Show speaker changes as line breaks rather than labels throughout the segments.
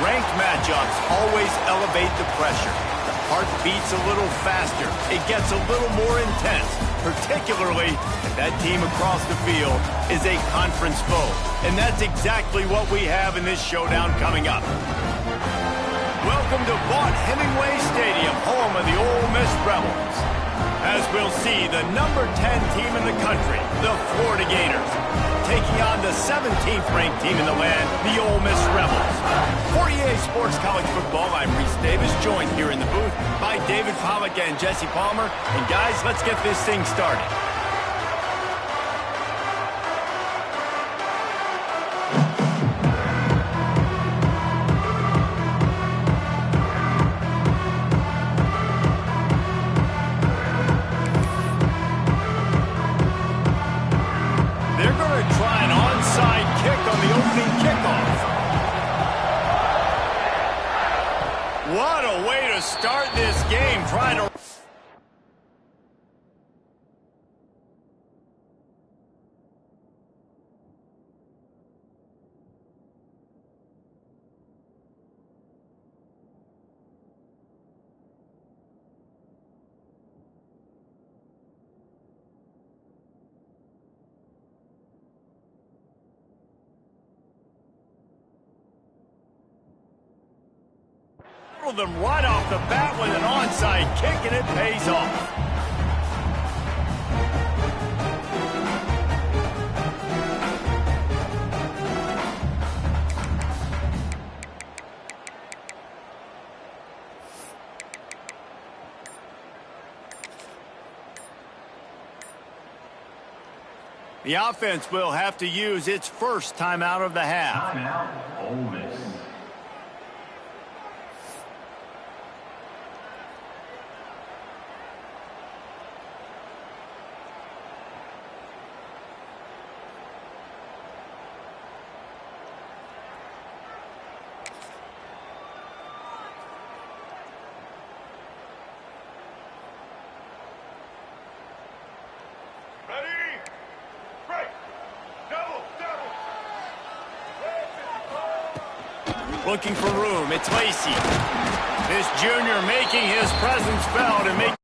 Ranked matchups always elevate the pressure. The heart beats a little faster. It gets a little more intense, particularly if that team across the field is a conference foe. And that's exactly what we have in this showdown coming up. Welcome to Vaught Hemingway Stadium, home of the Ole Miss Rebels. As we'll see, the number 10 team in the country, the Florida Gators, taking on the 17th ranked team in the land, the Ole Miss Rebels. For EA Sports College Football, I'm Reese Davis, joined here in the booth by David Pollack and Jesse Palmer. And guys, let's get this thing started. What a way to start this game, trying to... them right off the bat with an onside kick, and it pays off. The offense will have to use its first timeout of the half.
Timeout, Ole Miss.
Looking for room, it's Lacey. This junior making his presence felt and making...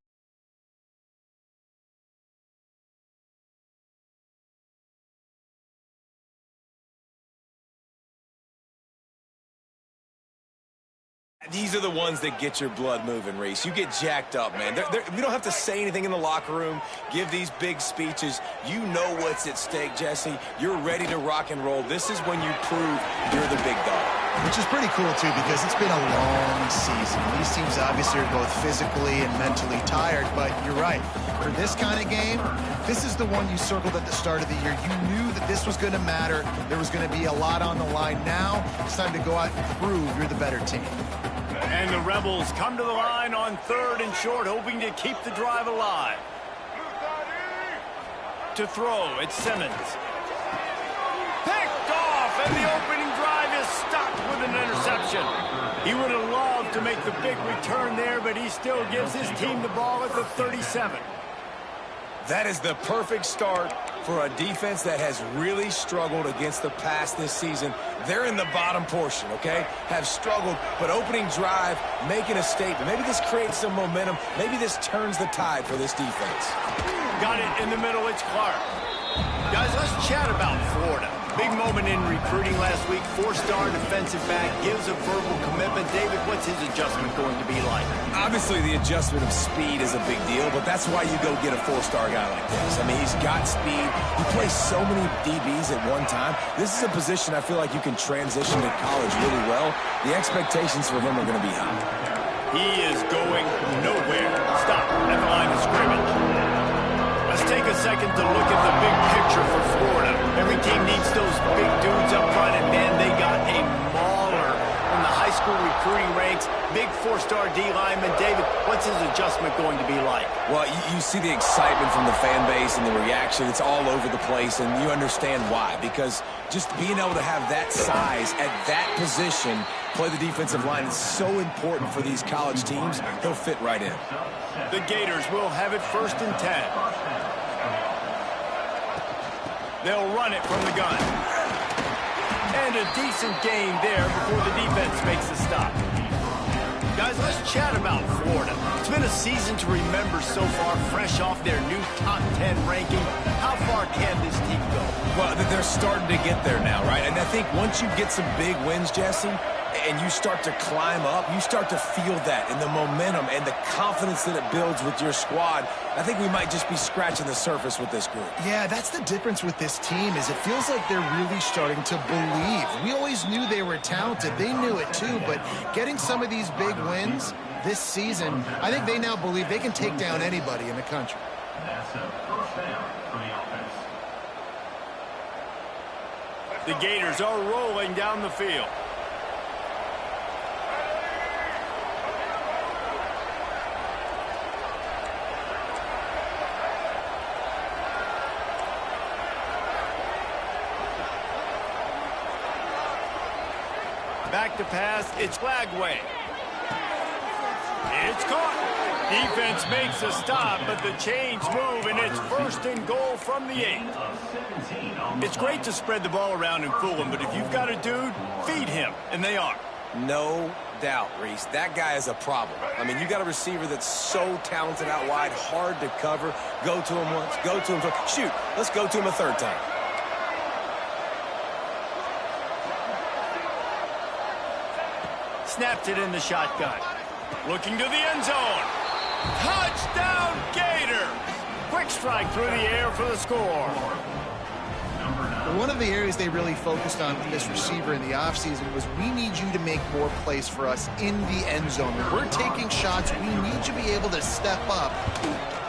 These are the ones that get your blood moving, Reese. You get jacked up, man. We don't have to say anything in the locker room, give these big speeches. You know what's at stake, Jesse. You're ready to rock and roll. This is when you prove you're the big dog.
Which is pretty cool, too, because it's been a long season. These teams obviously are both physically and mentally tired, but you're right. For this kind of game, this is the one you circled at the start of the year. You knew that this was going to matter. There was going to be a lot on the line. Now it's time to go out and prove you're the better team.
And the Rebels come to the line on 3rd and short, hoping to keep the drive alive. To throw, it's Simmons. Picked off, and the opening drive is stopped with an interception. He would have loved to make the big return there, but he still gives his team the ball at the 37.
That is the perfect start for a defense that has really struggled against the pass this season. They're in the bottom portion, okay? Have struggled, but opening drive, making a statement. Maybe this creates some momentum. Maybe this turns the tide for this defense.
Got it in the middle, it's Clark. Guys, let's chat about Florida. Big moment in recruiting last week. 4-star defensive back gives a verbal commitment. David, what's his adjustment going to be like?
Obviously, the adjustment of speed is a big deal, but that's why you go get a 4-star guy like this. I mean, he's got speed. He plays so many DBs at one time. This is a position I feel like you can transition to college really well. The expectations for him are going to be high.
He is going nowhere. Stop at the line of scrimmage. Let's take a second to look at the big picture for Florida. Every team needs those big dudes up front, and man, they got a mauler in the high school recruiting ranks. Big 4-star D lineman. David, what's his adjustment going to be like?
Well, you see the excitement from the fan base and the reaction. It's all over the place, and you understand why. Because just being able to have that size at that position, play the defensive line, is so important for these college teams. He'll fit right in.
The Gators will have it 1st and 10. They'll run it from the gun. And a decent gain there before the defense defense makes the stop. Guys, let's chat about Florida. It's been a season to remember so far, fresh off their new top 10 ranking. How far can this team go?
Well, they're starting to get there now, right? And I think once you get some big wins, Jesse, and you start to climb up, you start to feel that and the momentum and the confidence that it builds with your squad. I think we might just be scratching the surface with this group.
Yeah, that's the difference with this team is it feels like they're really starting to believe. We always knew they were talented. They knew it too, but getting some of these big wins this season, I think they now believe they can take down anybody in the country.
That's a first down for the offense.
The Gators are rolling down the field. Back to pass, it's Flagway. It's caught. Defense makes a stop, but the chains move, and it's 1st and goal from the 8. It's great to spread the ball around and fool him, but if you've got a dude, feed him, and they are.
No doubt, Reese. That guy is a problem. I mean, you got a receiver that's so talented out wide, hard to cover. Go to him once, go to him twice. Shoot, let's go to him a 3rd time.
Snapped it in the shotgun. Looking to the end zone. Touchdown, Gators! Quick strike through the air for the score.
One of the areas they really focused on with this receiver in the offseason was we need you to make more plays for us in the end zone. When we're taking shots, we need you to be able to step up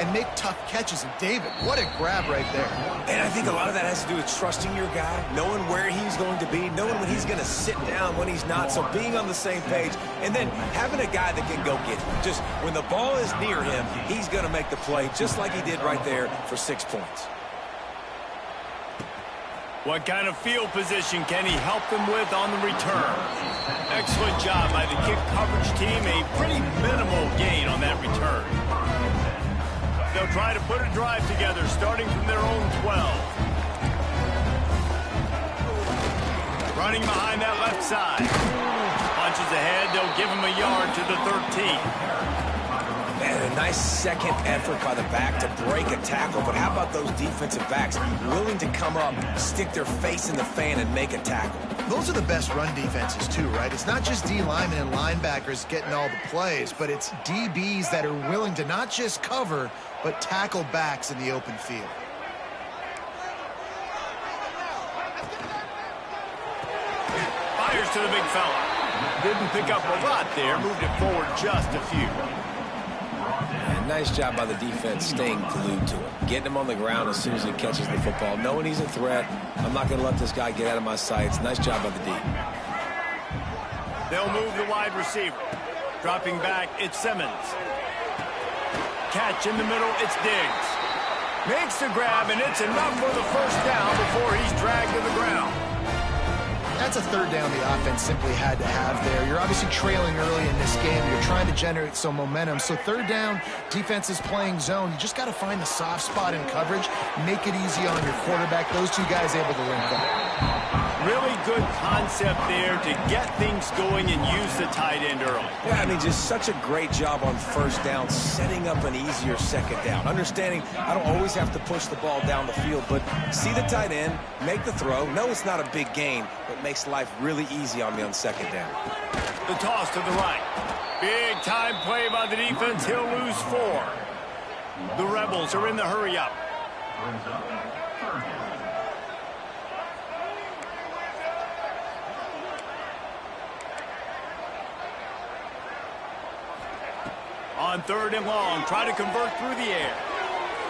and make tough catches. And David, what a grab right there.
And I think a lot of that has to do with trusting your guy, knowing where he's going to be, knowing when he's going to sit down, when he's not, so being on the same page, and then having a guy that can go get him. Just when the ball is near him, he's going to make the play, just like he did right there for 6 points.
What kind of field position can he help them with on the return? Excellent job by the kick coverage team. A pretty minimal gain on that return. They'll try to put a drive together starting from their own 12. Running behind that left side. Punches ahead. They'll give him a yard to the 13.
Man, a nice second effort by the back to break a tackle. But how about those defensive backs willing to come up, stick their face in the fan, and make a tackle?
Those are the best run defenses too, right? It's not just D linemen and linebackers getting all the plays, but it's DBs that are willing to not just cover, but tackle backs in the open field.
Fires to the big fella. Didn't pick up a lot there, moved it forward just a few.
Nice job by the defense staying glued to him. Getting him on the ground as soon as he catches the football. Knowing he's a threat. I'm not going to let this guy get out of my sights. Nice job by the D.
They'll move the wide receiver. Dropping back, it's Simmons. Catch in the middle, it's Diggs. Makes the grab, and it's enough for the 1st down before he's dragged to the ground.
That's a 3rd down the offense simply had to have there. You're obviously trailing early in this game. You're trying to generate some momentum. So 3rd down, defense is playing zone. You just got to find the soft spot in coverage, make it easy on your quarterback. Those two guys able to link up.
Really good concept there to get things going and use the tight end early.
Yeah, I mean, just such a great job on 1st down, setting up an easier 2nd down. Understanding I don't always have to push the ball down the field, but see the tight end, make the throw. No, it's not a big gain, but makes life really easy on me on 2nd down.
The toss to the right. Big time play by the defense. He'll lose 4. The Rebels are in the hurry-up.
Brings up 3rd down.
On 3rd and long, try to convert through the air.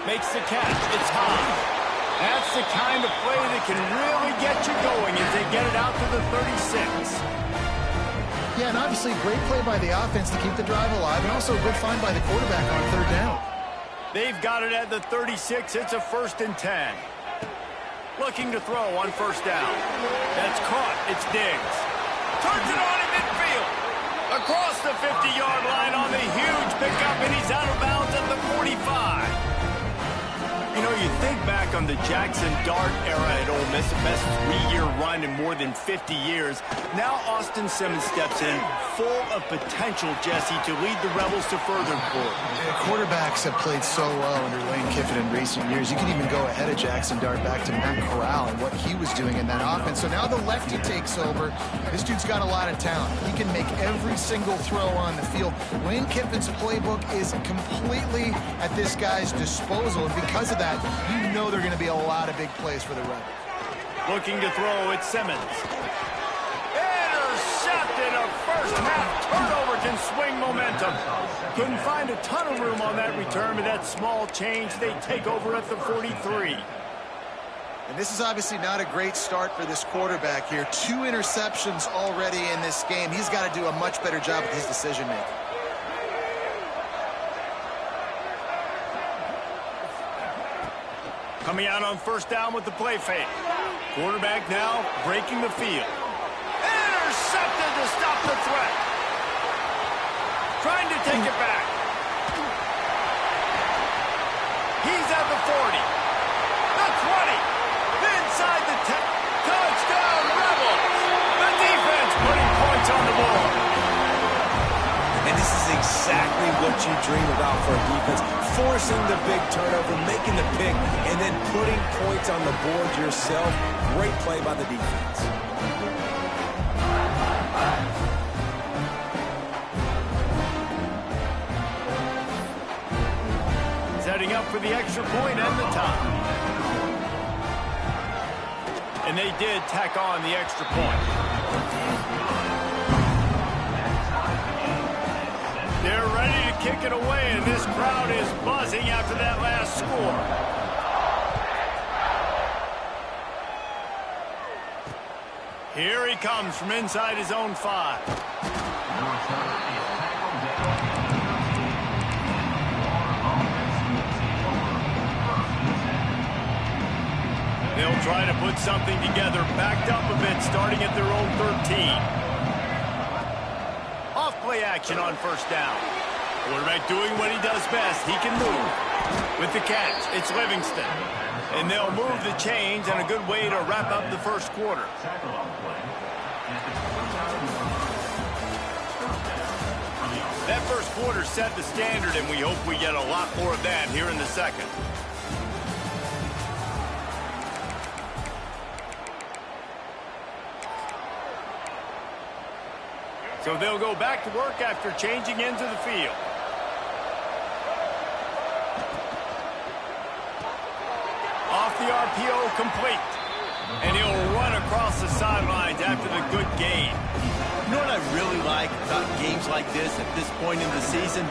Makes the catch. It's high. That's the kind of play that can really get you going as they get it out to the 36.
Yeah, and obviously great play by the offense to keep the drive alive, and also a good find by the quarterback on 3rd down.
They've got it at the 36. It's a 1st and 10. Looking to throw on 1st down. That's caught. It's Diggs. Turns it on in midfield. Across the 50-yard line on the huge pickup, and he's out of bounds at the 45. You know, you think back on the Jackson Dart era at Ole Miss, the best 3-year run in more than 50 years. Now Austin Simmons steps in, full of potential, Jesse, to lead the Rebels to further glory.
Quarterbacks have played so well under Lane Kiffin in recent years. You can even go ahead of Jackson Dart back to Matt Corral and what he was doing in that offense. So now the lefty takes over. This dude's got a lot of talent. He can make every single throw on the field. Lane Kiffin's playbook is completely at this guy's disposal, and because of that, you know there are going to be a lot of big plays for the Rebels.
Looking to throw, it's Simmons. Intercepted. A first half turnover can swing momentum. Couldn't find a ton of room on that return, but that small change, they take over at the 43.
And this is obviously not a great start for this quarterback here. 2 interceptions already in this game. He's got to do a much better job with his decision-making.
Coming out on first down with the play fake. Quarterback now breaking the field. Intercepted to stop the threat. Trying to take it back. He's at the 40. The 20. Inside the 10. Touchdown, Rebels. The defense putting points on the board.
And this is exactly what you dream about for a defense. Forcing the big turnover, making the pick, and then putting points on the board yourself. Great play by the defense.
Setting up for the extra point and the tie. And they did tack on the extra point. They're ready to kick it away, and this crowd is buzzing after that last score. Here he comes from inside his own 5. They'll try to put something together, backed up a bit, starting at their own 13. Off-play action on first down. Quarterback doing what he does best. He can move. With the catch, it's Livingston. And they'll move the chains, and a good way to wrap up the first quarter. That first quarter set the standard, and we hope we get a lot more of that here in the second. So they'll go back to work after changing into the field. Off the RPO, complete. And he'll run across the sidelines after the good game.
You know what I really like about games like this at this point in the season?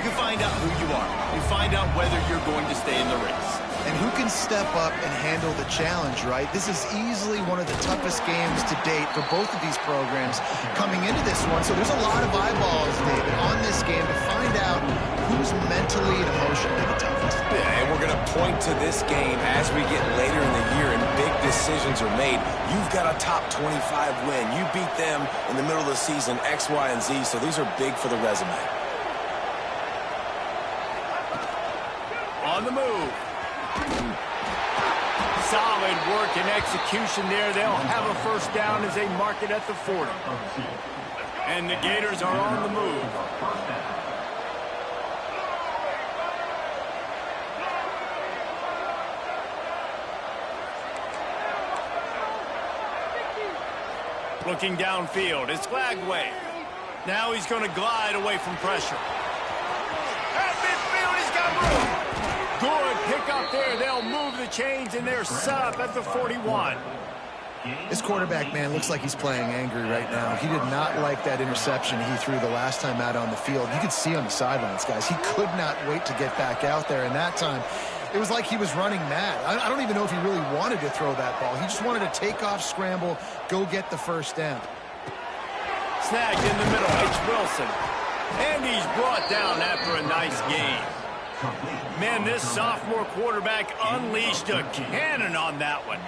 You find out who you are. You find out whether you're going to stay in the race.
And who can step up and handle the challenge, right? This is easily one of the toughest games to date for both of these programs coming into this one. So there's a lot of eyeballs, David, on this game to find out who's mentally and emotionally the toughest.
Yeah, and we're going to point to this game as we get later in the year and big decisions are made. You've got a top 25 win. You beat them in the middle of the season, X, Y, and Z, so these are big for the resume.
On the move. Solid work and execution there. They'll have a first down as they mark it at the 40. And the Gators are on the move. Looking downfield, it's Lagway. Now he's going to glide away from pressure. At midfield, he's got room. Good pick up there. They'll move the chains, and they're set up at the 41.
This quarterback, man, looks like he's playing angry right now. He did not like that interception he threw the last time out on the field. You could see on the sidelines, guys. He could not wait to get back out there, and that time it was like he was running mad. I don't even know if he really wanted to throw that ball. He just wanted to take off, scramble, go get the first down.
Snagged in the middle, it's Wilson. And he's brought down after a nice game. Man, this sophomore quarterback unleashed a cannon on that one.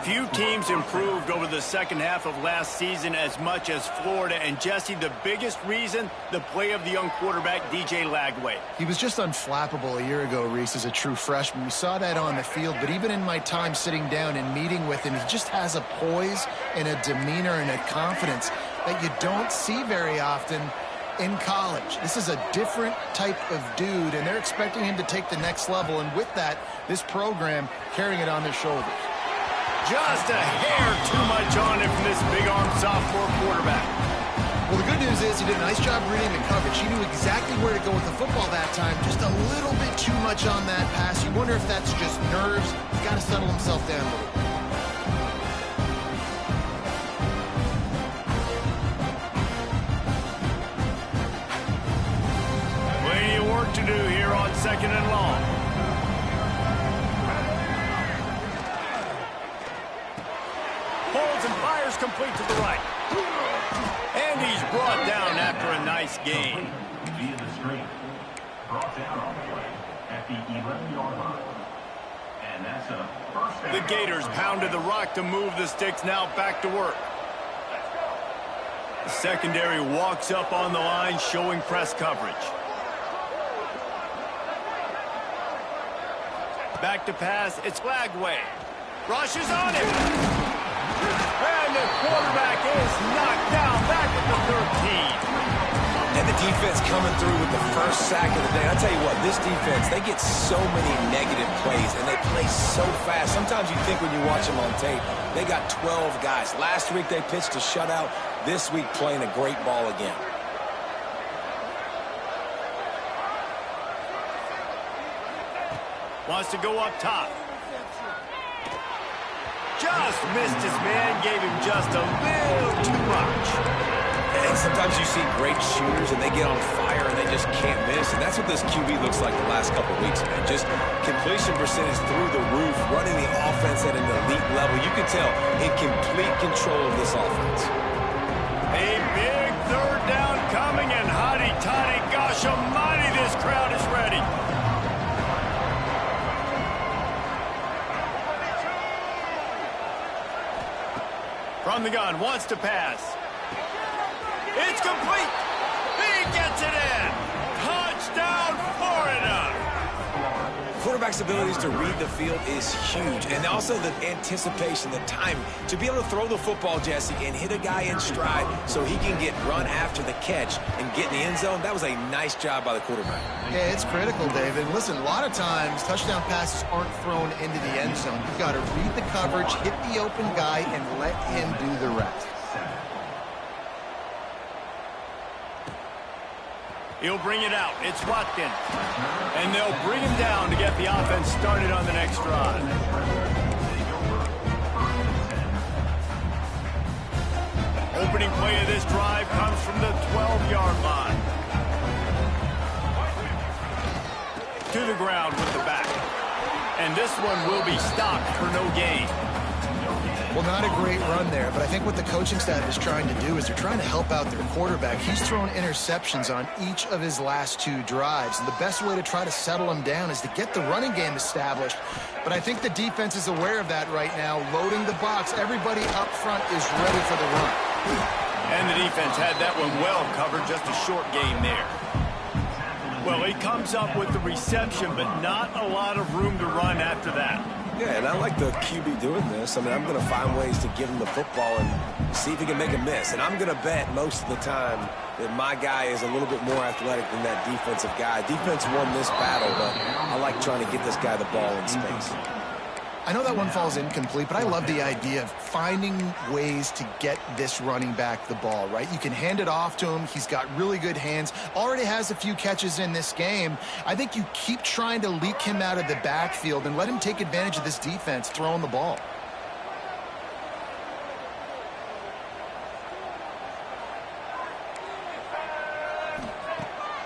Few teams improved over the second half of last season as much as Florida. And, Jesse, the biggest reason, the play of the young quarterback, DJ Lagway.
He was just unflappable a year ago, Reese, as a true freshman. We saw that on the field, but even in my time sitting down and meeting with him, he just has a poise and a demeanor and a confidence that you don't see very often in college. This is a different type of dude, and they're expecting him to take the next level, and with that, this program carrying it on their shoulders.
Just a hair too much on him from this big-arm sophomore quarterback.
Well, the good news is he did a nice job reading the coverage. He knew exactly where to go with the football that time. Just a little bit too much on that pass. You wonder if that's just nerves. He's got to settle himself down a little bit.
To do here on 2nd and long. Holds and fires complete to the right. And he's brought down after a nice gain.
Via the screen. Brought down on the play at the 11-yard line. And that's a first down.
The Gators pounded the rock to move the sticks, now back to work. The secondary walks up on the line, showing press coverage. Back to pass, it's Lagway. Rushes on him. And the quarterback is knocked down back at the 13.
And the defense coming through with the first sack of the day. I'll tell you what, this defense, they get so many negative plays, and they play so fast. Sometimes you think when you watch them on tape, they got 12 guys. Last week they pitched a shutout. This week playing a great ball again.
Wants to go up top. Just missed his man, gave him just a little too much.
And sometimes you see great shooters and they get on fire and they just can't miss. And that's what this QB looks like the last couple of weeks, man. Just completion percentage through the roof, running the offense at an elite level. You can tell in complete control of this offense.
A big third down coming, and hotty-toddy, gosh almighty, this crowd is ready. From the gun, wants to pass. It's complete. He gets it in. Touchdown, Florida.
Quarterback's abilities to read the field is huge. And also the anticipation, the time to be able to throw the football, Jesse, and hit a guy in stride so he can get run after the catch and get in the end zone. That was a nice job by the quarterback.
Yeah, it's critical, David. Listen, a lot of times touchdown passes aren't thrown into the end zone. You've got to read the coverage, hit the open guy, and let him do the rest.
He'll bring it out. It's Watkins. And they'll bring him down to get the offense started on the next drive. Opening play of this drive comes from the 12-yard line. To the ground with the back. And this one will be stopped for no gain.
Well, not a great run there, but I think what the coaching staff is trying to do is they're trying to help out their quarterback. He's thrown interceptions on each of his last two drives, and the best way to try to settle him down is to get the running game established. But I think the defense is aware of that right now, loading the box. Everybody up front is ready for the run.
And the defense had that one well covered, just a short gain there. Well, he comes up with the reception, but not a lot of room to run after that.
Yeah, and I like the QB doing this. I mean, I'm going to find ways to give him the football and see if he can make a miss. And I'm going to bet most of the time that my guy is a little bit more athletic than that defensive guy. Defense won this battle, but I like trying to get this guy the ball in space.
I know that one falls incomplete, but I love the idea of finding ways to get this running back the ball, right? You can hand it off to him. He's got really good hands. Already has a few catches in this game. I think you keep trying to leak him out of the backfield and let him take advantage of this defense throwing the ball.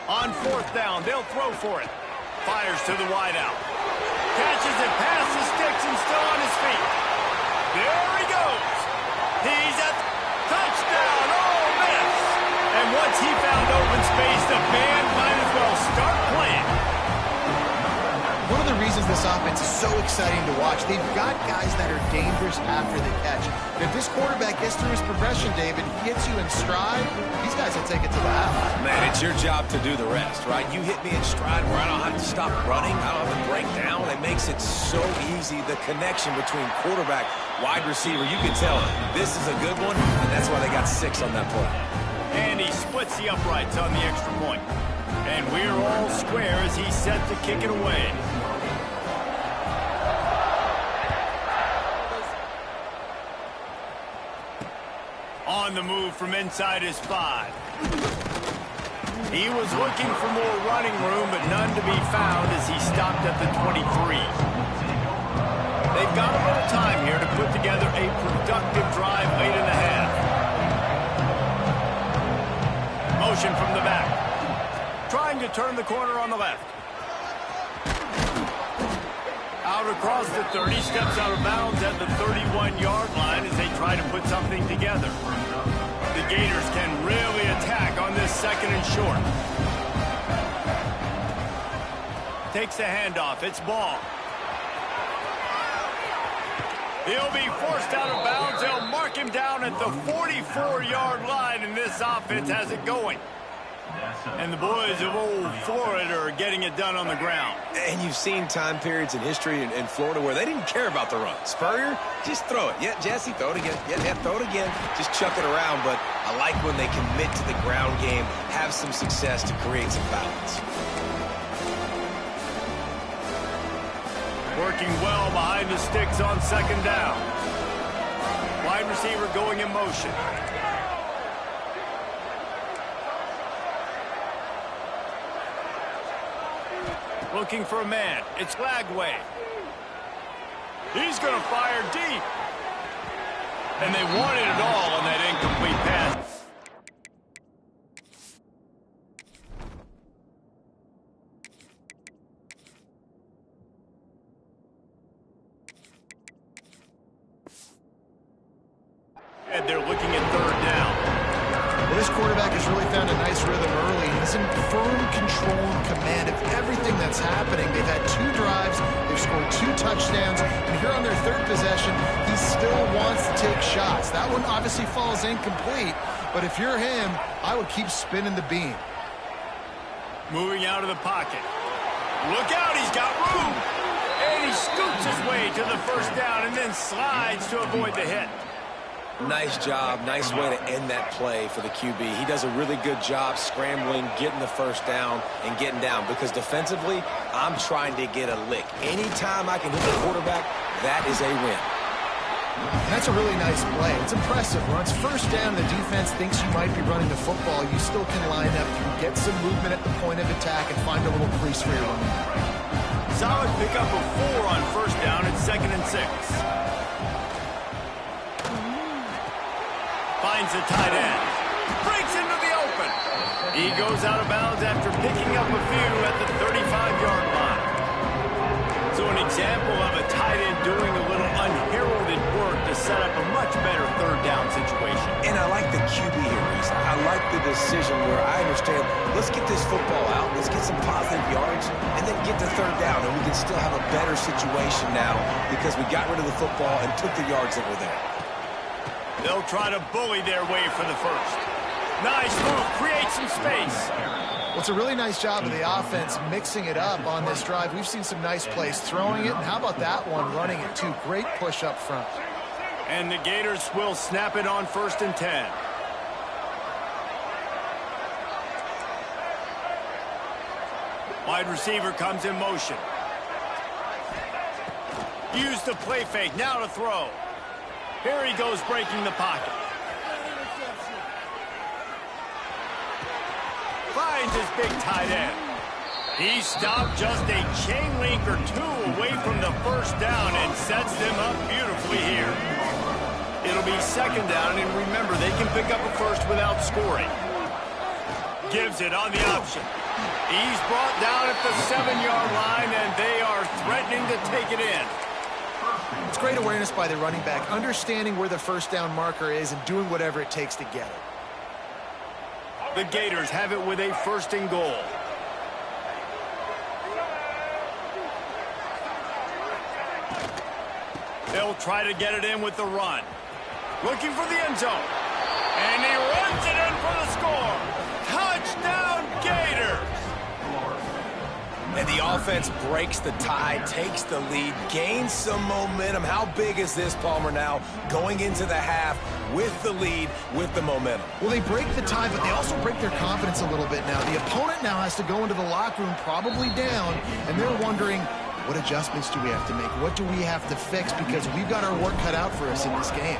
On fourth down, they'll throw for it. Fires to the wideout. Catches it past the sticks and still on his feet. There he goes. He's at touchdown. Oh, miss. And once he found open space, the band might as well start playing.
reasons this offense is so exciting to watch. They've got guys that are dangerous after the catch. And if this quarterback gets through his progression, David, he gets you in stride, these guys will take it to the half.
Man, it's your job to do the rest, right? You hit me in stride where I don't have to stop running. I don't have to break down. It makes it so easy, the connection between quarterback, wide receiver. You can tell this is a good one, and that's why they got 6 on that play.
And he splits the uprights on the extra point. And we're all square as he's set to kick it away. On the move from inside his 5. He was looking for more running room, but none to be found as he stopped at the 23. They've got a little time here to put together a productive drive late in the half. Motion from the back. Trying to turn the corner on the left. Out across the 30, steps out of bounds at the 31-yard line as they try to put something together. The Gators can really attack on this 2nd and short. Takes the handoff. It's ball. He'll be forced out of bounds. They'll mark him down at the 44-yard line, and this offense has it going. And the boys of old Florida are getting it done on the ground.
And you've seen time periods in history in Florida where they didn't care about the run. Spurrier, just throw it. Yeah, Jesse, throw it again. Yeah, throw it again. Just chuck it around. But I like when they commit to the ground game, have some success to create some balance.
Working well behind the sticks on 2nd down. Wide receiver going in motion. Looking for a man. It's Lagway. He's going to fire deep. And they wanted it all on that incomplete pass. And they're looking at 3rd down.
Well, this quarterback has really found a nice rhythm early. He's in firm control and command of everything that's happening. They've had 2 drives. They've scored 2 touchdowns. And here on their 3rd possession, he still wants to take shots. That one obviously falls incomplete. But if you're him, I would keep spinning the beam.
Moving out of the pocket. Look out, he's got room. And he scoots his way to the 1st down and then slides to avoid the hit.
Nice job. Nice way to end that play for the QB. He does a really good job scrambling, getting the 1st down, and getting down. Because defensively, I'm trying to get a lick. Anytime I can hit the quarterback, that is a win.
And that's a really nice play. It's impressive. When it's 1st down, the defense thinks you might be running the football. You still can line up. You can get some movement at the point of attack and find a little crease for your running.
Solid pickup of 4 on 1st down at 2nd and 6. Finds the tight end. Breaks into the open. He goes out of bounds after picking up a few at the 35-yard line. So an example of a tight end doing a little unheralded work to set up a much better 3rd down situation.
And I like the QB here, Reese. I like the decision where I understand, let's get this football out, let's get some positive yards, and then get to 3rd down, and we can still have a better situation now because we got rid of the football and took the yards that were there.
They'll try to bully their way for the 1st. Nice move, create some space.
Well, it's a really nice job of the offense mixing it up on this drive. We've seen some nice plays throwing it, and how about that one running it too? Great push up front.
And the Gators will snap it on 1st and 10. Wide receiver comes in motion. Use the play fake, now to throw. Here he goes breaking the pocket. Finds his big tight end. He stopped just a chain link or 2 away from the 1st down and sets them up beautifully here. It'll be 2nd down, and remember, they can pick up a 1st without scoring. Gives it on the option. He's brought down at the 7-yard line, and they are threatening to take it in.
It's great awareness by the running back, understanding where the 1st down marker is and doing whatever it takes to get it.
The Gators have it with a 1st and goal. They'll try to get it in with the run. Looking for the end zone. And he runs it in for the score. Touchdown, Gators!
And the offense breaks the tie, takes the lead, gains some momentum. How big is this, Palmer, now going into the half with the lead, with the momentum?
Well, they break the tie, but they also break their confidence a little bit now. The opponent now has to go into the locker room probably down, and they're wondering, what adjustments do we have to make? What do we have to fix? Because we've got our work cut out for us in this game.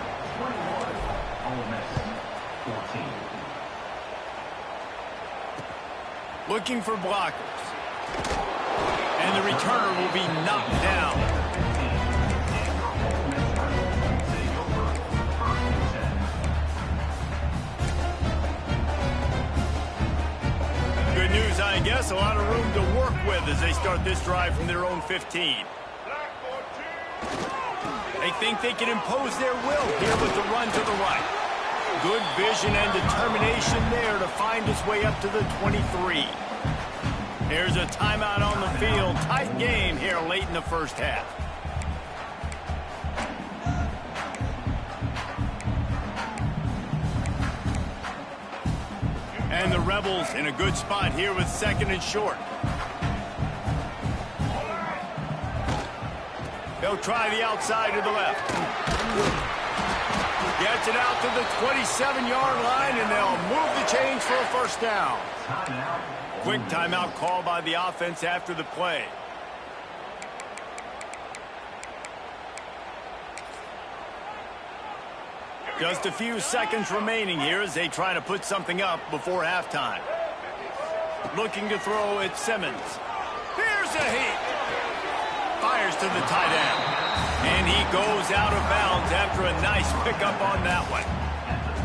Looking for blockers. And the returner will be knocked down. Good news, I guess. A lot of room to work with as they start this drive from their own 15. They think they can impose their will here with the run to the right. Good vision and determination there to find his way up to the 23. Here's a timeout on the field. Tight game here late in the first half. And the Rebels in a good spot here with second and short. They'll try the outside to the left. Gets it out to the 27-yard line, and they'll move the chains for a first down. Quick timeout call by the offense after the play. Just a few seconds remaining here as they try to put something up before halftime. Looking to throw at Simmons. Here's a heat. Fires to the tight end. And he goes out of bounds after a nice pickup on that one.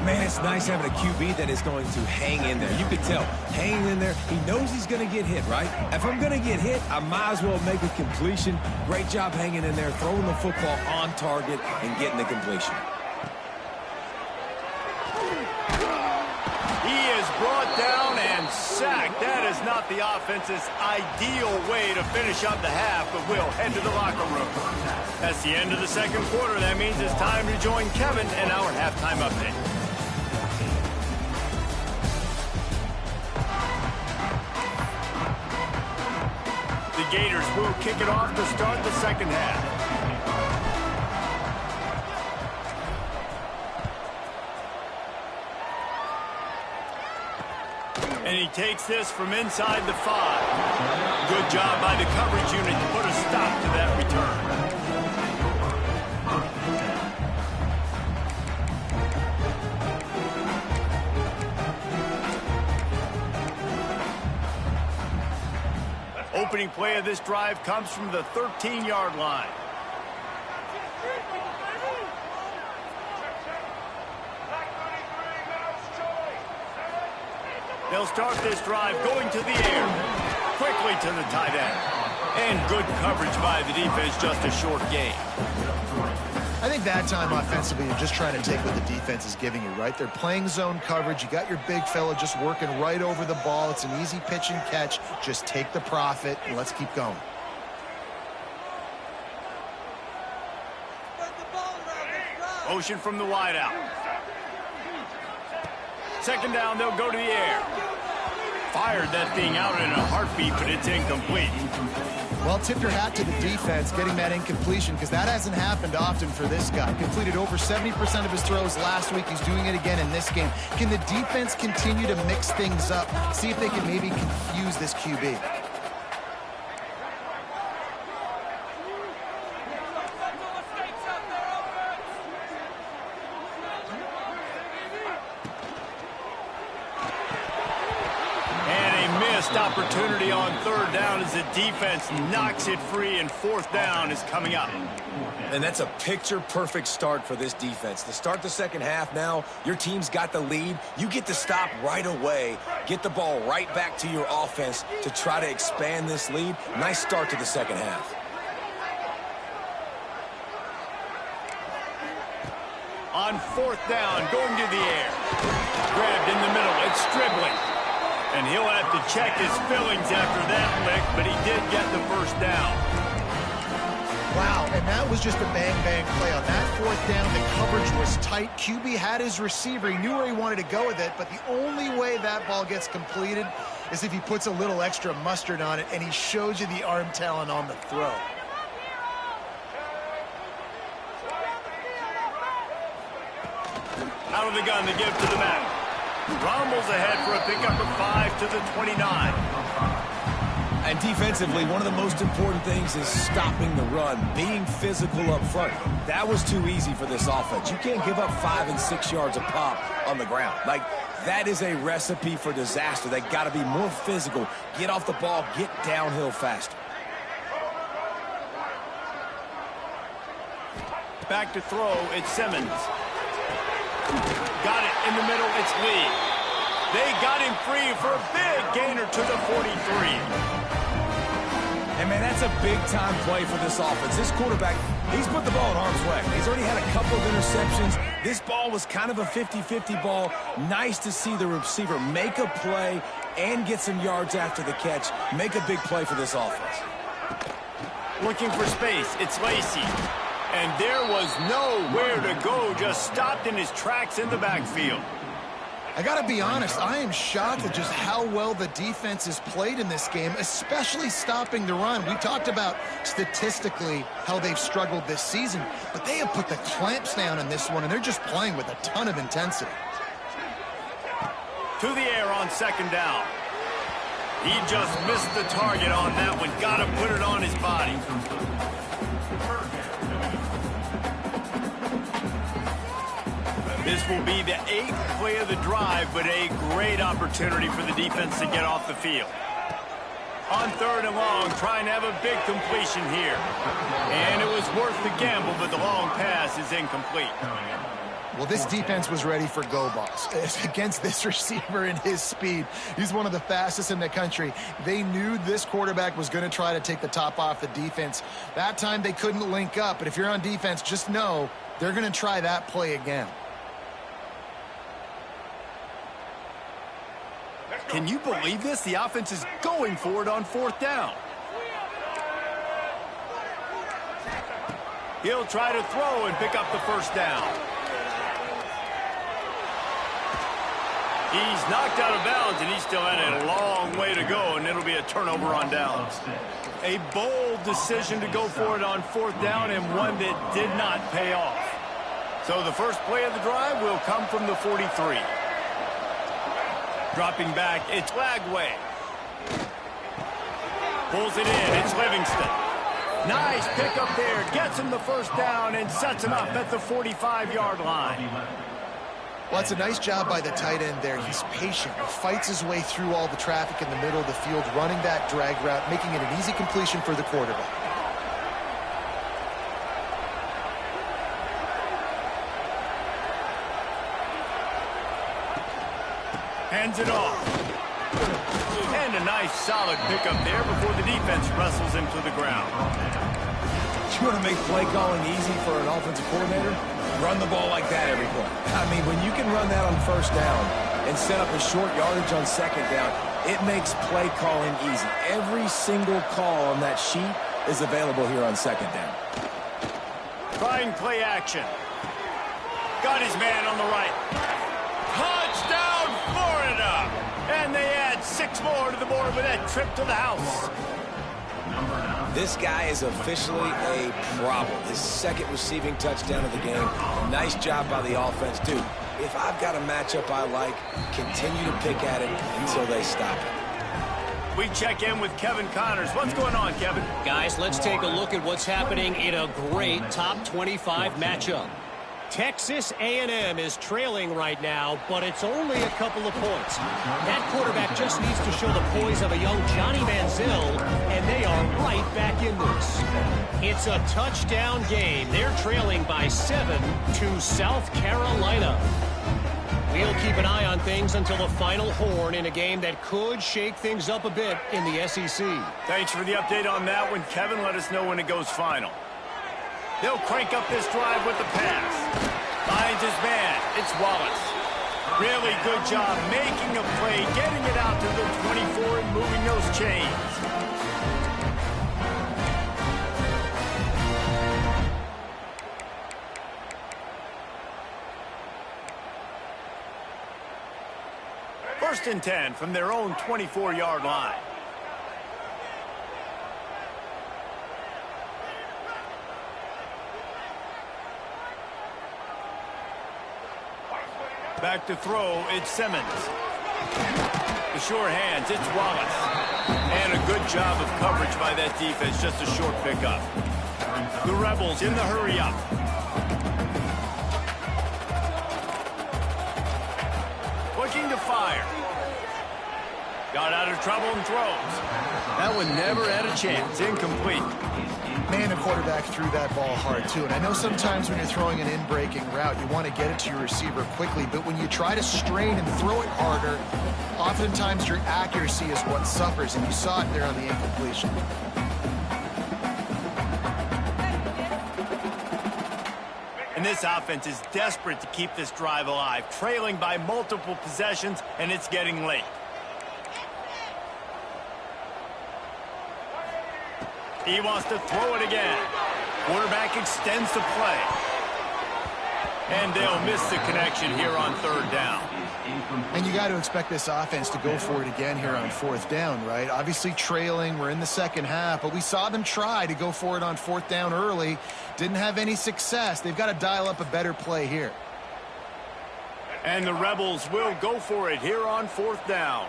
Man, it's nice having a QB that is going to hang in there. You can tell, hanging in there, he knows he's going to get hit, right? If I'm going to get hit, I might as well make a completion. Great job hanging in there, throwing the football on target and getting the completion.
He is brought down and sacked. That is not the offense's ideal way to finish up the half, but we'll head to the locker room. That's the end of the second quarter. That means it's time to join Kevin and our halftime update. The Gators will kick it off to start the second half. And he takes this from inside the 5. Good job by the coverage unit to put a stop to that return. Opening play of this drive comes from the 13-yard line. They'll start this drive going to the air. Quickly to the tight end. And good coverage by the defense, just a short gain.
I think that time offensively, you're just trying to take what the defense is giving you, right? They're playing zone coverage. You got your big fella just working right over the ball. It's an easy pitch and catch. Just take the profit, and let's keep going.
Motion from the wideout. Second down, they'll go to the air. Fired that thing out in a heartbeat, but it's incomplete.
Well, tip your hat to the defense getting that incompletion, because that hasn't happened often for this guy. Completed over 70% of his throws last week. He's doing it again in this game. Can the defense continue to mix things up? See if they can maybe confuse this QB.
Opportunity on third down as the defense knocks it free, and fourth down is coming up.
And that's a picture-perfect start for this defense. To start the second half now, your team's got the lead. You get to stop right away, get the ball right back to your offense to try to expand this lead. Nice start to the second half.
On fourth down, going to the air. Grabbed in the middle, it's Stribling. And he'll have to check his fillings after that lick, but he did get the first down.
Wow, and that was just a bang-bang play. On that fourth down, the coverage was tight. QB had his receiver. He knew where he wanted to go with it, but the only way that ball gets completed is if he puts a little extra mustard on it, and he shows you the arm talent on the throw.
Out of the gun, they give to the back. Rumbles ahead for a pickup of 5 to the 29.
And defensively, one of the most important things is stopping the run, being physical up front. That was too easy for this offense. You can't give up 5 and 6 yards a pop on the ground. Like, that is a recipe for disaster. They got to be more physical, get off the ball, get downhill faster.
Back to throw, it's Simmons. Got it in the middle, it's Lee. They got him free for a big gainer to the 43.
And, man, that's a big-time play for this offense. This quarterback, he's put the ball in harm's way. He's already had a couple of interceptions. This ball was kind of a 50-50 ball. Nice to see the receiver make a play and get some yards after the catch. Make a big play for this offense.
Looking for space, it's Lacy. And there was nowhere to go, just stopped in his tracks in the backfield.
I got to be honest, I am shocked at just how well the defense has played in this game, especially stopping the run. We talked about statistically how they've struggled this season, but they have put the clamps down in this one, and they're just playing with a ton of intensity.
To the air on second down. He just missed the target on that one. Got to put it on his body. This will be the 8th play of the drive, but a great opportunity for the defense to get off the field. On third and long, trying to have a big completion here. And it was worth the gamble, but the long pass is incomplete.
Well, this defense was ready for go balls. Against this receiver and his speed, he's one of the fastest in the country. They knew this quarterback was going to try to take the top off the defense. That time they couldn't link up, but if you're on defense, just know they're going to try that play again.
Can you believe this? The offense is going for it on fourth down. He'll try to throw and pick up the first down. He's knocked out of bounds, and he's still had a long way to go, and it'll be a turnover on downs. A bold decision to go for it on fourth down, and one that did not pay off. So the first play of the drive will come from the 43. Dropping back, it's Lagway. Pulls it in, it's Livingston. Nice pickup there, gets him the first down and sets him up at the 45-yard line.
Well, it's a nice job by the tight end there. He's patient. He fights his way through all the traffic in the middle of the field, running that drag route, making it an easy completion for the quarterback.
Hands it off. And a nice solid pickup there before the defense wrestles him to the ground.
You want to make play calling easy for an offensive coordinator? Run the ball like that every play. I mean, when you can run that on first down and set up a short yardage on second down, it makes play calling easy. Every single call on that sheet is available here on second down.
Trying play action. Got his man on the right. Touchdown, Florida! And they add 6 more to the board with that trip to the house.
This guy is officially a problem. His second receiving touchdown of the game. Nice job by the offense. Dude, if I've got a matchup I like, continue to pick at it until they stop it.
We check in with Kevin Connors. What's going on, Kevin?
Guys, let's take a look at what's happening in a great top 25 matchup. Texas A&M is trailing right now, but it's only a couple of points. That quarterback just needs to show the poise of a young Johnny Manziel, and they are right back in this. It's a touchdown game. They're trailing by 7 to South Carolina. We'll keep an eye on things until the final horn in a game that could shake things up a bit in the SEC.
Thanks for the update on that one, Kevin. Let us know when it goes final. They'll crank up this drive with the pass. Finds his man. It's Wallace. Really good job making a play, getting it out to the 24 and moving those chains. 1st and 10 from their own 24-yard line. Back to throw, it's Simmons. The sure hands, it's Wallace. And a good job of coverage by that defense, just a short pickup. The Rebels in the hurry up. Looking to fire. Got out of trouble and throws. That one never had a chance, incomplete.
Man, the quarterback threw that ball hard, too. And I know sometimes when you're throwing an in-breaking route, you want to get it to your receiver quickly. But when you try to strain and throw it harder, oftentimes your accuracy is what suffers. And you saw it there on the incompletion.
And this offense is desperate to keep this drive alive, trailing by multiple possessions, and it's getting late. He wants to throw it again. Quarterback extends the play. And they'll miss the connection here on 3rd down.
And you got to expect this offense to go for it again here on 4th down, right? Obviously trailing, we're in the 2nd half, but we saw them try to go for it on 4th down early. Didn't have any success. They've got to dial up a better play here.
And the Rebels will go for it here on 4th down.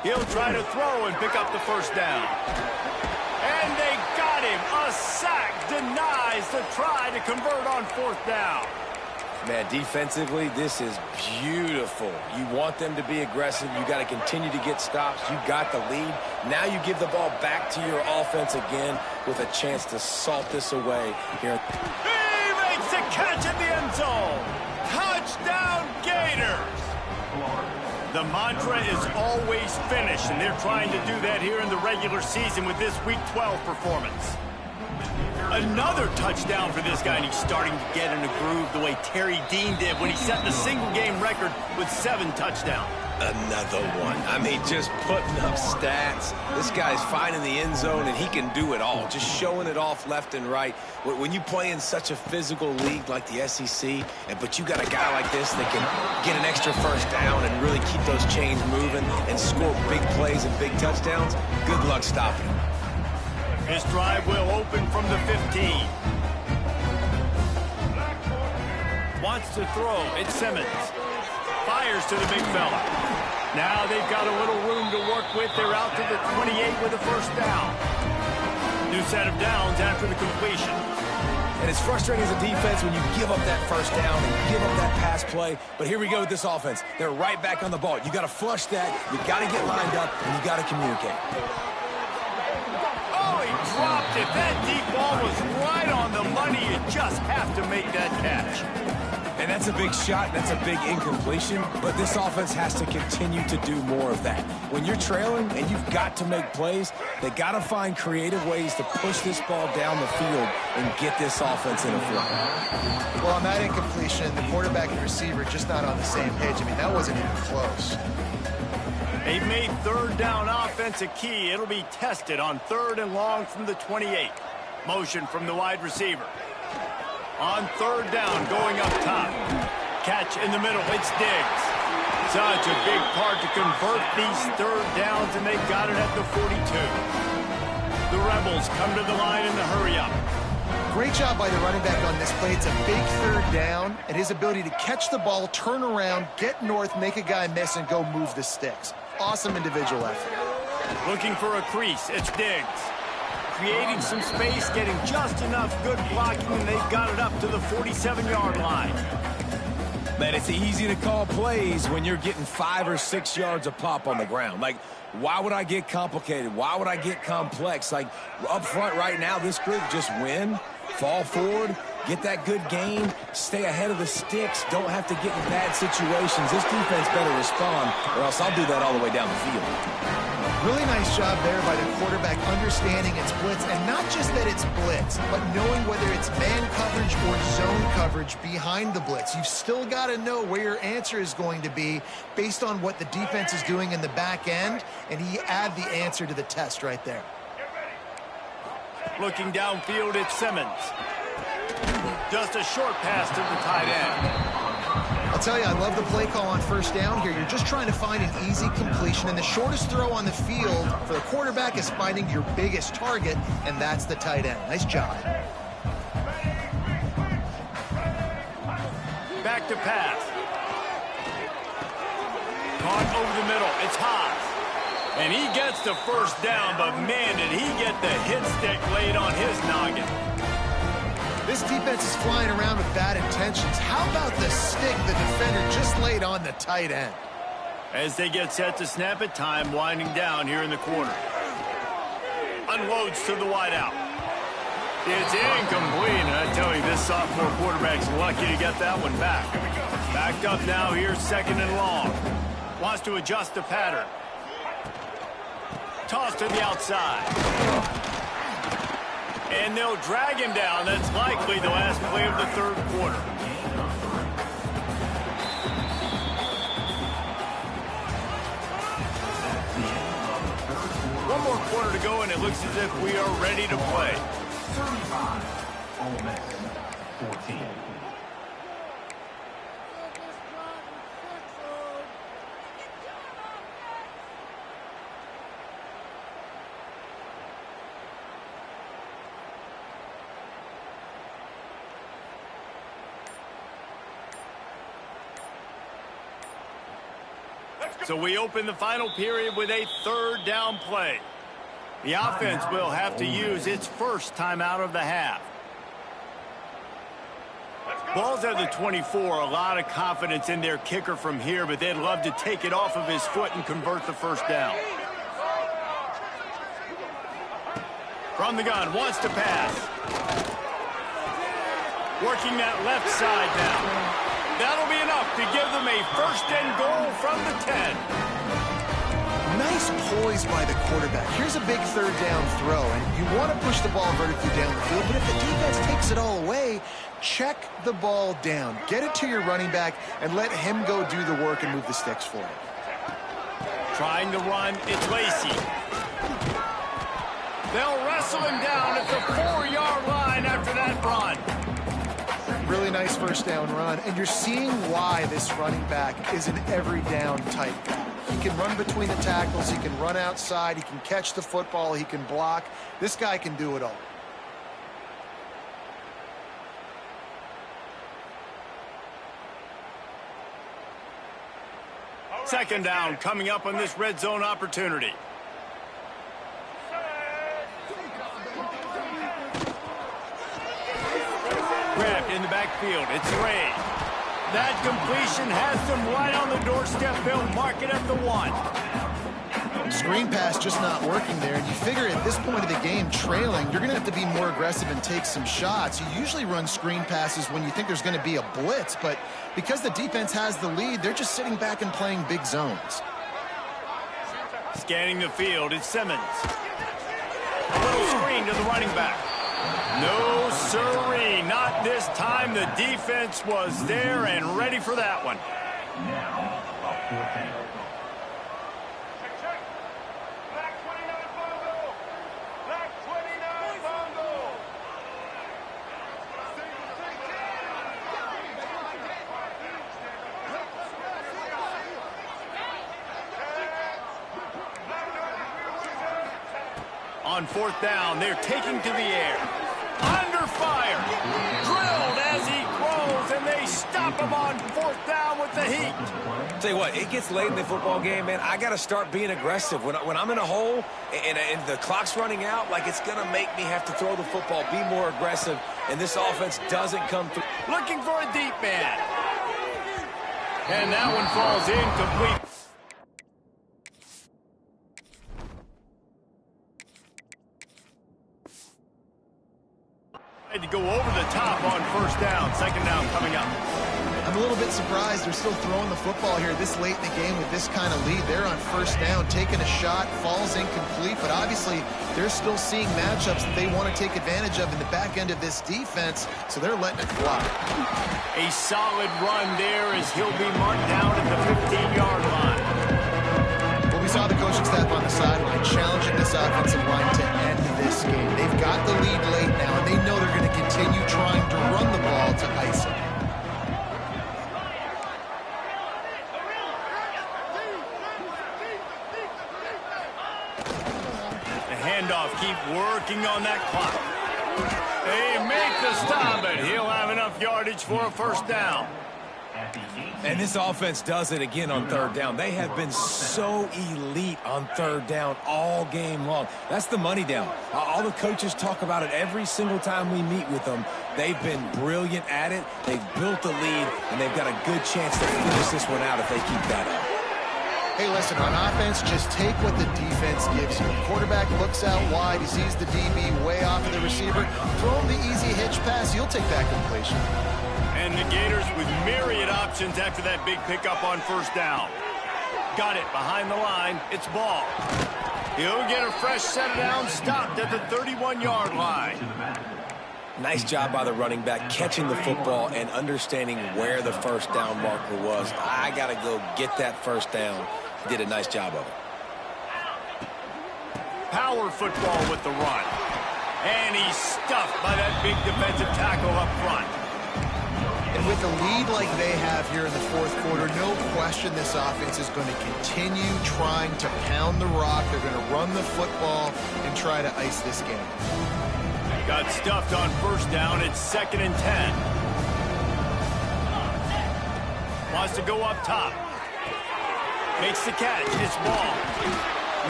He'll try to throw and pick up the 1st down. And they got him. A sack denies the try to convert on 4th down.
Man, defensively, this is beautiful. You want them to be aggressive. You got to continue to get stops. You got the lead. Now you give the ball back to your offense again with a chance to salt this away here.
He makes the catch in the end zone. Touchdown, Gators. The mantra is always finish, and they're trying to do that here in the regular season with this Week 12 performance. Another touchdown for this guy, and he's starting to get in a groove the way Terry Dean did when he set the single-game record with 7 touchdowns.
Another one. I mean, just putting up stats. This guy's finding the end zone, and he can do it all. Just showing it off left and right. When you play in such a physical league like the SEC, but you got a guy like this that can get an extra 1st down and really keep those chains moving and score big plays and big touchdowns, good luck stopping him.
This drive will open from the 15. Wants to throw. It's Simmons. Fires to the big fella. Now they've got a little room to work with. They're out to the 28 with a 1st down. New set of downs after the completion.
And it's frustrating as a defense when you give up that 1st down and give up that pass play. But here we go with this offense. They're right back on the ball. You got to flush that. You got to get lined up, and you got to communicate.
Oh, he dropped it. That deep ball was right on the money. You just have to make that catch.
And that's a big shot, that's a big incompletion, but this offense has to continue to do more of that. When you're trailing and you've got to make plays, they got to find creative ways to push this ball down the field and get this offense in a flow.
Well, on that incompletion, the quarterback and receiver just not on the same page. I mean, that wasn't even close.
They've made 3rd down offense a key. It'll be tested on 3rd and long from the 28. Motion from the wide receiver. On 3rd down, going up top. Catch in the middle, it's Diggs. Such a big part to convert these 3rd downs, and they got it at the 42. The Rebels come to the line in the hurry-up.
Great job by the running back on this play. It's a big 3rd down, and his ability to catch the ball, turn around, get north, make a guy miss, and go move the sticks. Awesome individual effort.
Looking for a crease, it's Diggs. Creating some space, getting just enough good blocking, and they've got it up to the 47-yard line.
Man, it's easy to call plays when you're getting 5 or 6 yards a pop on the ground. Like, why would I get complicated? Why would I get complex? Like, up front right now, this group just win, fall forward, get that good gain, stay ahead of the sticks, don't have to get in bad situations. This defense better respond, or else I'll do that all the way down the field.
Really nice job there by the quarterback understanding it's blitz, and not just that it's blitz, but knowing whether it's man coverage or zone coverage behind the blitz. You've still got to know where your answer is going to be based on what the defense is doing in the back end, and he add the answer to the test right there.
Looking downfield, it's Simmons. Just a short pass to the tight end.
I'll tell you, I love the play call on first down here. You're just trying to find an easy completion, and the shortest throw on the field for the quarterback is finding your biggest target, and that's the tight end. Nice job.
Back to pass. Caught over the middle. It's Haas. And he gets the first down, but man, did he get the hit stick laid on his noggin.
This defense is flying around with bad intentions. How about the stick the defender just laid on the tight end?
As they get set to snap it, time winding down here in the quarter. Unloads to the wideout. It's incomplete, and I tell you, this sophomore quarterback's lucky to get that one back. Backed up now, here's second and long. Wants to adjust the pattern. Toss to the outside. And they'll drag him down. That's likely the last play of the third quarter. One more quarter to go, and it looks as if we are ready to play.
35, Ole Miss 14.
So we open the final period with a third down play. The offense will have to use its first timeout of the half. Ball's at the 24. A lot of confidence in their kicker from here, but they'd love to take it off of his foot and convert the first down. From the gun, wants to pass. Working that left side now. That'll be enough to give them a first and goal from the 10.
Nice poise by the quarterback. Here's a big third down throw, and you want to push the ball vertically down the field, but if the defense takes it all away, check the ball down. Get it to your running back and let him go do the work and move the sticks for you.
Trying to run, it's Lacy. They'll wrestle him down at the 4-yard line after that run.
Really nice first down run, and you're seeing why this running back is an every down type back. He can run between the tackles, he can run outside, he can catch the football, he can block. This guy can do it all.
Second down coming up on this red zone opportunity. Grabbed in the backfield. It's Ray. That completion has them right on the doorstep. They'll mark it at the 1.
Screen pass just not working there, and you figure at this point of the game, trailing, you're going to have to be more aggressive and take some shots. You usually run screen passes when you think there's going to be a blitz, but because the defense has the lead, they're just sitting back and playing big zones.
Scanning the field, it's Simmons. A little screen to the running back. No siree, not this time. The defense was there and ready for that one.
Now, a 14.
On fourth down, they're taking to the air. Under fire. Drilled as he grows, and they stop him on fourth down with the heat.
Tell you what, it gets late in the football game, man. I got to start being aggressive. When I'm in a hole and the clock's running out, like it's going to make me have to throw the football, be more aggressive, and this offense doesn't come through.
Looking for a deep man. And that one falls incomplete. To go over the top on first down. Second down coming up.
I'm a little bit surprised they're still throwing the football here this late in the game with this kind of lead. They're on first down, taking a shot, falls incomplete, but obviously they're still seeing matchups that they want to take advantage of in the back end of this defense, so they're letting it fly.
A solid run there as he'll be marked down at the 15-yard line.
Well, we saw the coaching staff on the sideline challenging this offensive line to end this game. They've got the lead late now, and they know they're going to continue trying to run the ball to ice it.
The handoff, keep working on that clock. They make the stop, but he'll have enough yardage for a first down.
And this offense does it again on third down. They have been so elite on third down all game long. That's the money down. All the coaches talk about it every single time we meet with them. They've been brilliant at it. They've built the lead, and they've got a good chance to finish this one out if they keep that up.
Hey, listen, on offense, just take what the defense gives you. Quarterback looks out wide. He sees the DB way off of the receiver. Throw him the easy hitch pass. You'll take that completion.
And the Gators with myriad options after that big pickup on first down. Got it behind the line. It's ball. He'll get a fresh set of downs, stopped at the 31-yard line.
Nice job by the running back catching the football and understanding where the first down marker was. I got to go get that first down. He did a nice job of it.
Power football with the run. And he's stuffed by that big defensive tackle up front.
And with a lead like they have here in the fourth quarter, no question this offense is going to continue trying to pound the rock. They're going to run the football and try to ice this game.
Got stuffed on first down. It's 2nd and 10. Wants to go up top. Makes the catch. It's ball.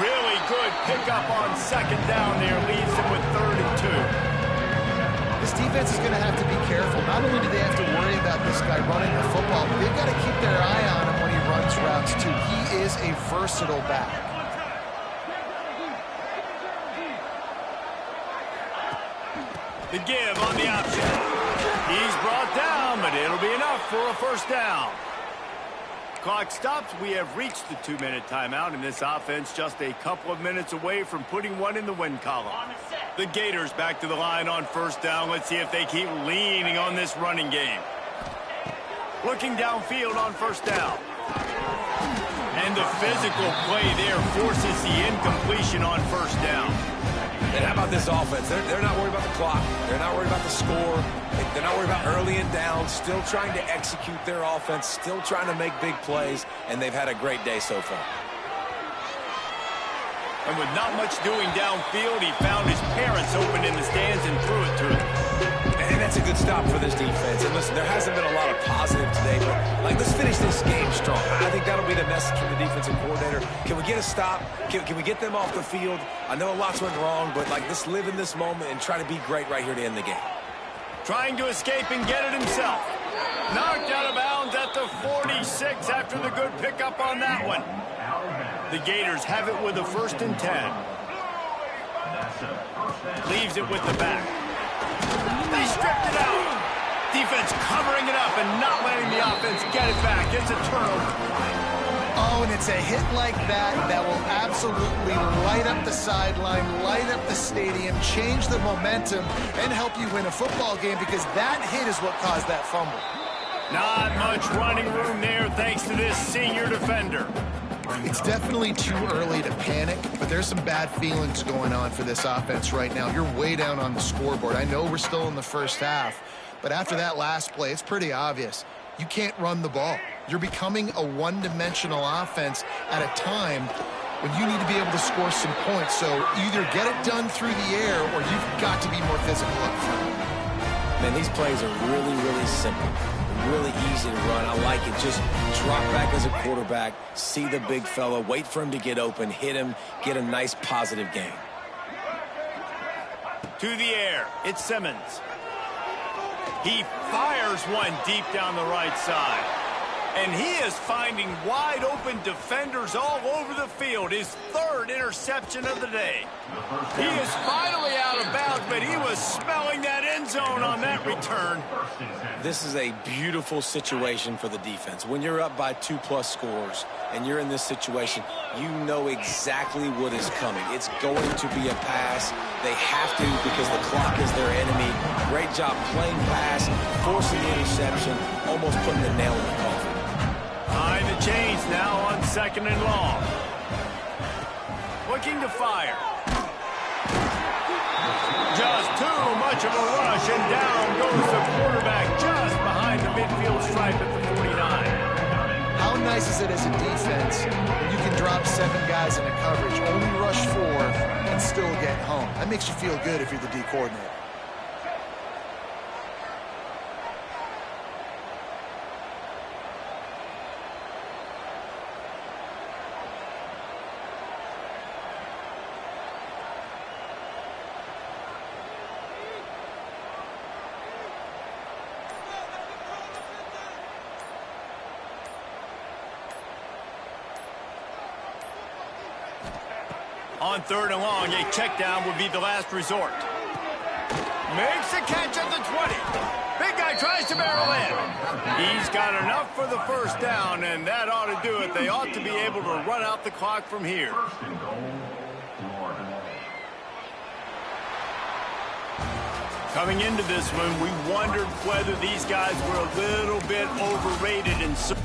Really good pickup on second down there. Leaves them with 3rd and 2.
This defense is going to have to be careful. Not only do they have to worry about this guy running the football, but they've got to keep their eye on him when he runs routes, too. He is a versatile back.
The give on the option. He's brought down, but it'll be enough for a first down. Clock stops. We have reached the 2-minute timeout, and this offense just a couple of minutes away from putting one in the win column. The Gators back to the line on first down. Let's see if they keep leaning on this running game. Looking downfield on first down. And the physical play there forces the incompletion on first down.
And how about this offense? They're not worried about the clock. They're not worried about the score. They're not worried about early and down. Still trying to execute their offense. Still trying to make big plays. And they've had a great day so far.
And with not much doing downfield, he found his parents open in the stands and threw it to them.
And that's a good stop for this defense. And listen, there hasn't been a lot of positive today, but let's finish this game strong. I think that'll be the message from the defensive coordinator. Can we get a stop? Can we get them off the field? I know a lot's went wrong, but let's live in this moment and try to be great right here to end the game.
Trying to escape and get it himself. Knocked out of bounds at the 46 after the good pickup on that one. The Gators have it with a 1st and 10. Leaves it with the back. They stripped it out. Defense covering it up and not letting the offense get it back. It's a turnover.
Oh, and it's a hit like that that will absolutely light up the sideline, light up the stadium, change the momentum, and help you win a football game because that hit is what caused that fumble.
Not much running room there thanks to this senior defender.
It's definitely too early to panic, but there's some bad feelings going on for this offense right now. You're way down on the scoreboard. I know we're still in the first half, but after that last play, it's pretty obvious. You can't run the ball. You're becoming a one-dimensional offense at a time when you need to be able to score some points. So either get it done through the air or you've got to be more physical up front.
Man, these plays are really, really simple. Really easy to run. I like it. Just drop back as a quarterback, see the big fella, wait for him to get open, hit him, get a nice positive game.
To the air, it's Simmons. He fires one deep down the right side. And he is finding wide open defenders all over the field. His 3rd interception of the day. He is finally out of bounds, but he was smelling that end zone on that return.
This is a beautiful situation for the defense. When you're up by 2+ scores and you're in this situation, you know exactly what is coming. It's going to be a pass. They have to because the clock is their enemy. Great job playing pass, forcing the interception, almost putting the nail in the coffin.
Behind the chains now on 2nd and long. Looking to fire. Just too much of a rush, and down goes the quarterback just behind the midfield stripe at the 49.
How nice is it as a defense when you can drop 7 guys in a coverage, only rush 4, and still get home? That makes you feel good if you're the D coordinator.
On 3rd and long, a check down would be the last resort. Makes the catch at the 20. Big guy tries to barrel in. He's got enough for the first down, and that ought to do it. They ought to be able to run out the clock from here.
First and goal, Florida.
Coming into this one, we wondered whether these guys were a little bit overrated in some